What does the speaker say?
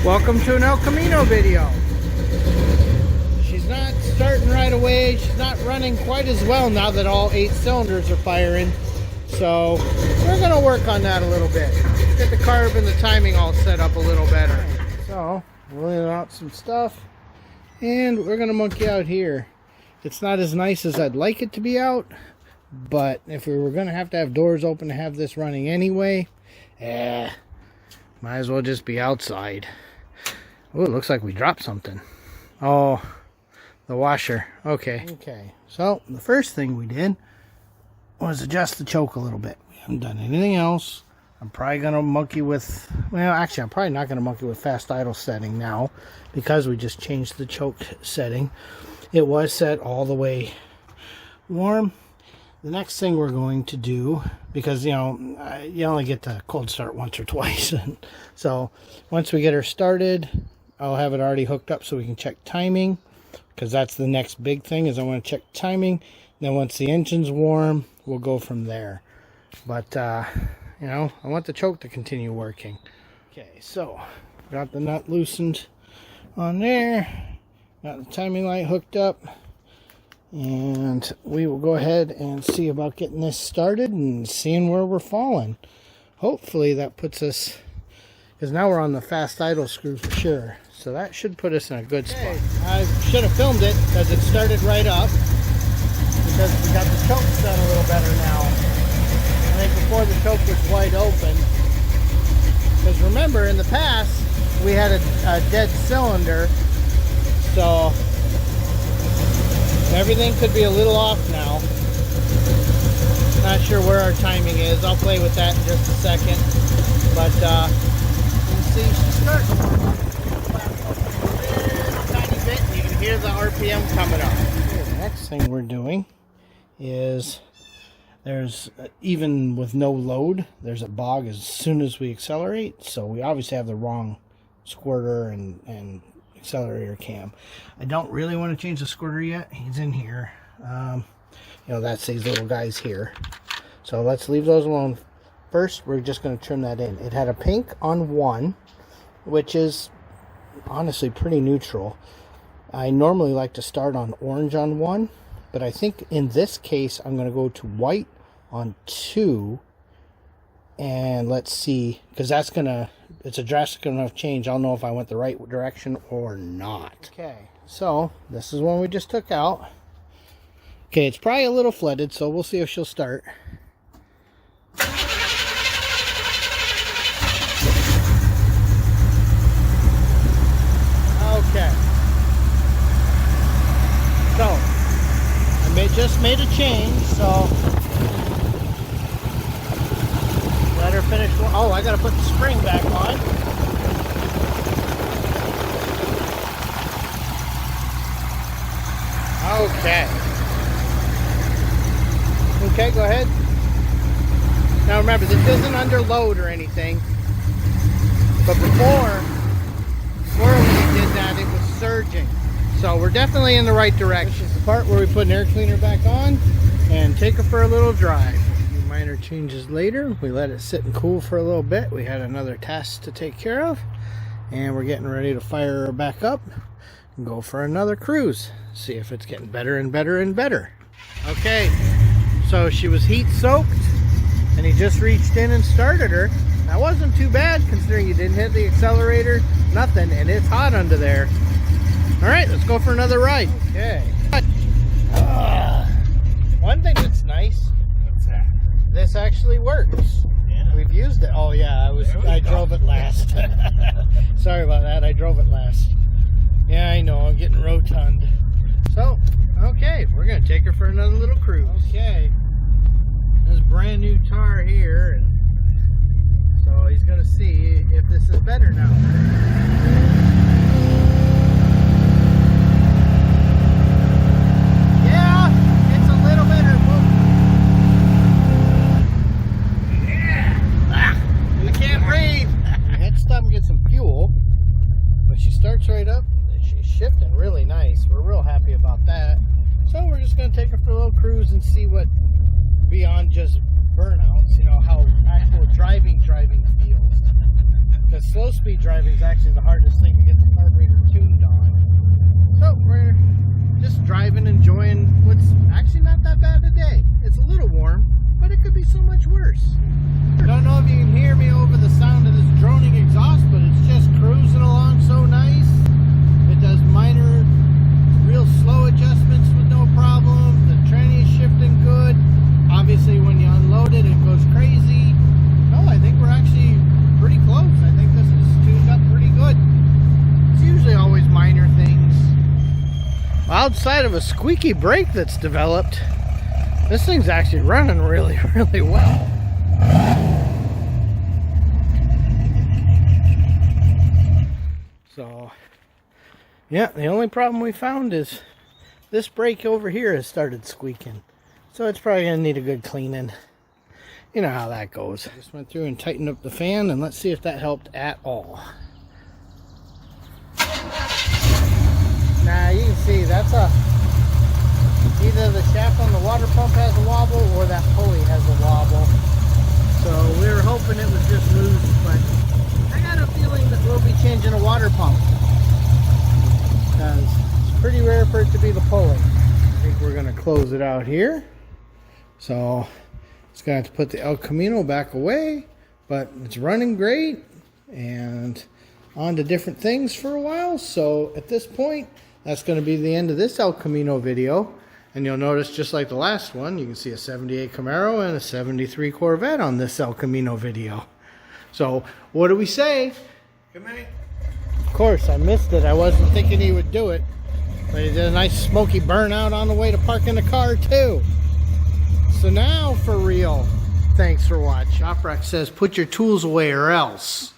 Welcome to an El Camino video. She's not starting right away. She's not running quite as well now that all 8 cylinders are firing. So we're going to work on that a little bit. Get the carb and the timing all set up a little better. So rolling out some stuff and we're going to monkey out here. It's not as nice as I'd like it to be out, but if we were going to have doors open to have this running anyway, might as well just be outside. Oh, it looks like we dropped something. Oh, the washer. Okay. So the first thing we did was adjust the choke a little bit. We haven't done anything else. I'm probably going to monkey with, well, actually, I'm probably not going to monkey with fast idle setting now because we just changed the choke setting. It was set all the way warm. The next thing we're going to do, because, you know, you only get the cold start once or twice. So once we get her started, I'll have it already hooked up so we can check timing, because that's the next big thing is I want to check timing. Then once the engine's warm, we'll go from there. But, you know, I want the choke to continue working. Okay, so got the nut loosened on there. Got the timing light hooked up. And we will go ahead and see about getting this started and seeing where we're falling. Hopefully that puts us, because now we're on the fast idle screw for sure. So that should put us in a good spot. I should have filmed it because it started right up. Because we got the choke set a little better now. I think before the choke was wide open. Because remember, in the past, we had a dead cylinder. So everything could be a little off now. Not sure where our timing is. I'll play with that in just a second. But you can see she's starting to warm up. A tiny bit, and you can hear the RPM coming up. Okay, the next thing we're doing is there's, even with no load, there's a bog as soon as we accelerate. So we obviously have the wrong squirter and accelerator cam. I don't really want to change the squirter yet. He's in here. You know, that's these little guys here. So let's leave those alone. First, we're just going to trim that in. It had a pink on 1, which is honestly pretty neutral. I normally like to start on orange on 1, but I think in this case I'm going to go to white on 2. And let's see, because that's gonna, it's a drastic enough change. I'll know if I went the right direction or not. Okay, so this is one we just took out. Okay, it's probably a little flooded, so we'll see if she'll start. Okay, so I just made a change, so let her finish. Oh, I gotta put the spring back on. Okay. Okay, go ahead. Now remember, this isn't under load or anything. But before we did that, it was surging. So we're definitely in the right direction. This is the part where we put an air cleaner back on and take her for a little drive. Minor changes later. We let it sit and cool for a little bit. We had another task to take care of, and we're getting ready to fire her back up and go for another cruise. See if it's getting better and better and better. Okay, so she was heat soaked and he just reached in and started her. That wasn't too bad considering you didn't hit the accelerator, nothing, and it's hot under there. All right, let's go for another ride. Okay. One thing that's nice, this actually works. Yeah. We've used it. Oh yeah, I drove it last. Sorry about that. I drove it last. Yeah, I know. I'm getting rotund. So, okay, we're gonna take her for another little cruise. Okay, this brand new tar here, and so he's gonna see if this is better now. Yeah, it's a little better. Stop and get some fuel, but she starts right up. She's shifting really nice. We're real happy about that. So we're just going to take her for a little cruise and see what beyond just burnouts, you know, how actual driving feels. Because slow speed driving is actually the hardest outside of a squeaky brake that's developed, this thing's actually running really, really well. So, yeah, the only problem we found is this brake over here has started squeaking. So it's probably going to need a good cleaning. You know how that goes. Just went through and tightened up the fan, and let's see if that helped at all. Now you can see that's either the shaft on the water pump has a wobble or that pulley has a wobble. So we were hoping it was just loose, but I got a feeling that we'll be changing a water pump, because it's pretty rare for it to be the pulley. I think we're going to close it out here. So it's going to have to put the El Camino back away, but it's running great and on to different things for a while. So at this point, that's going to be the end of this El Camino video. And you'll notice, just like the last one, you can see a 78 Camaro and a 73 Corvette on this El Camino video. So what do we say? Good night. Of course, I missed it. I wasn't thinking he would do it. But he did a nice smoky burnout on the way to parking the car too. So now, for real, thanks for watching. ShopRock says, put your tools away or else.